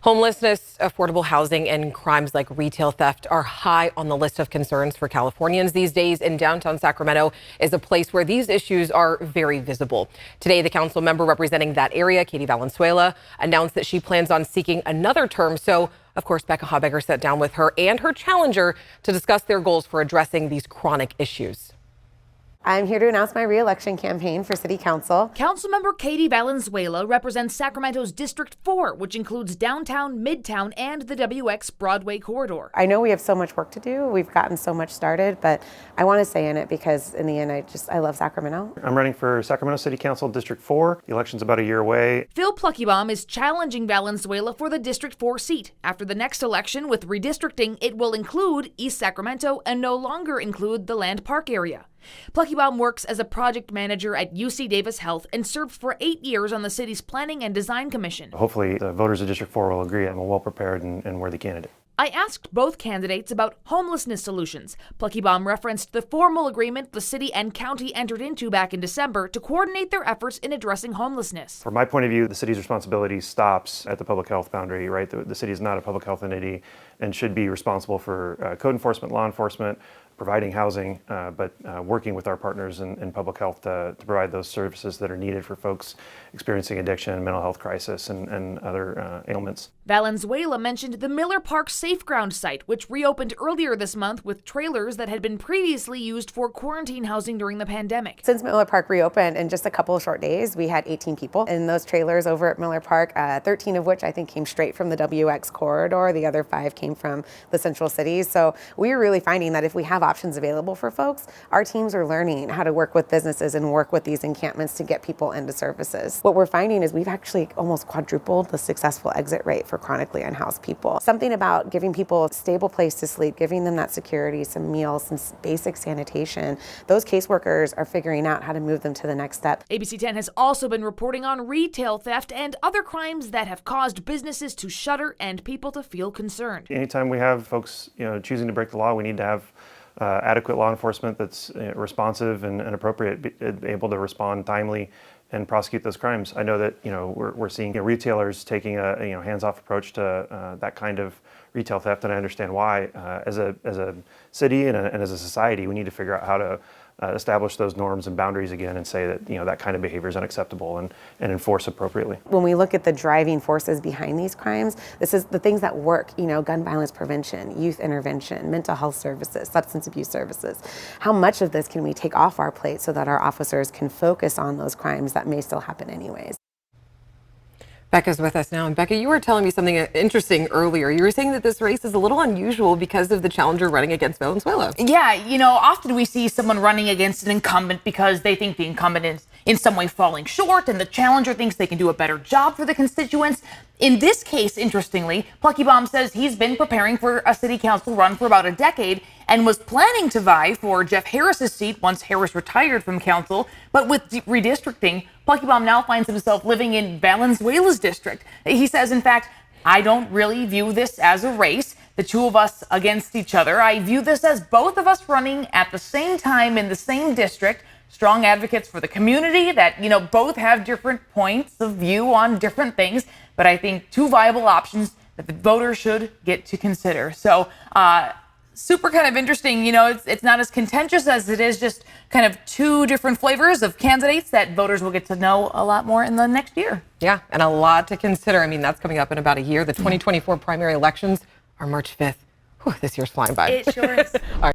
Homelessness, affordable housing, and crimes like retail theft are high on the list of concerns for Californians these days, and downtown Sacramento is a place where these issues are very visible. Today, the council member representing that area, Katie Valenzuela, announced that she plans on seeking another term. So, of course, Becca Habegger sat down with her and her challenger to discuss their goals for addressing these chronic issues. I'm here to announce my re-election campaign for City Council. Councilmember Katie Valenzuela represents Sacramento's District 4, which includes downtown, Midtown, and the W-X Broadway corridor. I know we have so much work to do. We've gotten so much started, but I want to stay in it because in the end, I love Sacramento. I'm running for Sacramento City Council District 4. The election's about a year away. Phil Pluckebaum is challenging Valenzuela for the District 4 seat. After the next election, with redistricting, it will include East Sacramento and no longer include the Land Park area. Pluckebaum works as a project manager at UC Davis Health and served for 8 years on the city's Planning and Design Commission. Hopefully the voters of District 4 will agree I'm a well-prepared and worthy candidate. I asked both candidates about homelessness solutions. Pluckebaum referenced the formal agreement the city and county entered into back in December to coordinate their efforts in addressing homelessness. From my point of view, the city's responsibility stops at the public health boundary, right? The city is not a public health entity and should be responsible for code enforcement, law enforcement, providing housing, but working with our partners in public health to provide those services that are needed for folks experiencing addiction, mental health crisis, and other ailments. Valenzuela mentioned the Miller Park Safe Ground site, which reopened earlier this month with trailers that had been previously used for quarantine housing during the pandemic. Since Miller Park reopened, in just a couple of short days, we had 18 people in those trailers over at Miller Park, 13 of which I think came straight from the WX corridor. The other 5 came from the central cities. So we're really finding that if we have options available for folks, our teams are learning how to work with businesses and work with these encampments to get people into services. What we're finding is we've actually almost quadrupled the successful exit rate for chronically unhoused people. Something about giving people a stable place to sleep, giving them that security, some meals, some basic sanitation. Those caseworkers are figuring out how to move them to the next step. ABC 10 has also been reporting on retail theft and other crimes that have caused businesses to shutter and people to feel concerned. Anytime we have folks, choosing to break the law, we need to have adequate law enforcement that's responsive and appropriate, able to respond timely and prosecute those crimes. I know that we're seeing retailers taking a hands-off approach to that kind of retail theft, and I understand why. As a city and as a society, we need to figure out how to establish those norms and boundaries again, and say that that kind of behavior is unacceptable and enforce appropriately. When we look at the driving forces behind these crimes, this is the things that work. Gun violence prevention, youth intervention, mental health services, substance abuse services. How much of this can we take off our plate so that our officers can focus on those crimes that may still happen anyways? Becca's with us now. And Becca, you were telling me something interesting earlier. You were saying that this race is a little unusual because of the challenger running against Valenzuela. Yeah, often we see someone running against an incumbent because they think the incumbent is in some way falling short and the challenger thinks they can do a better job for the constituents. In this case, interestingly, Pluckebaum says he's been preparing for a city council run for about a decade and was planning to vie for Jeff Harris's seat once Harris retired from council. But with redistricting, Pluckebaum now finds himself living in Valenzuela's district. He says, in fact, I don't really view this as a race, the two of us against each other. I view this as both of us running at the same time in the same district, strong advocates for the community that, both have different points of view on different things. But I think 2 viable options that the voters should get to consider. So super kind of interesting. It's not as contentious as it is just kind of 2 different flavors of candidates that voters will get to know a lot more in the next year. Yeah, and a lot to consider. I mean, that's coming up in about a year. The 2024 primary elections are March 5th. Whew, this year's flying by. It sure is. All right.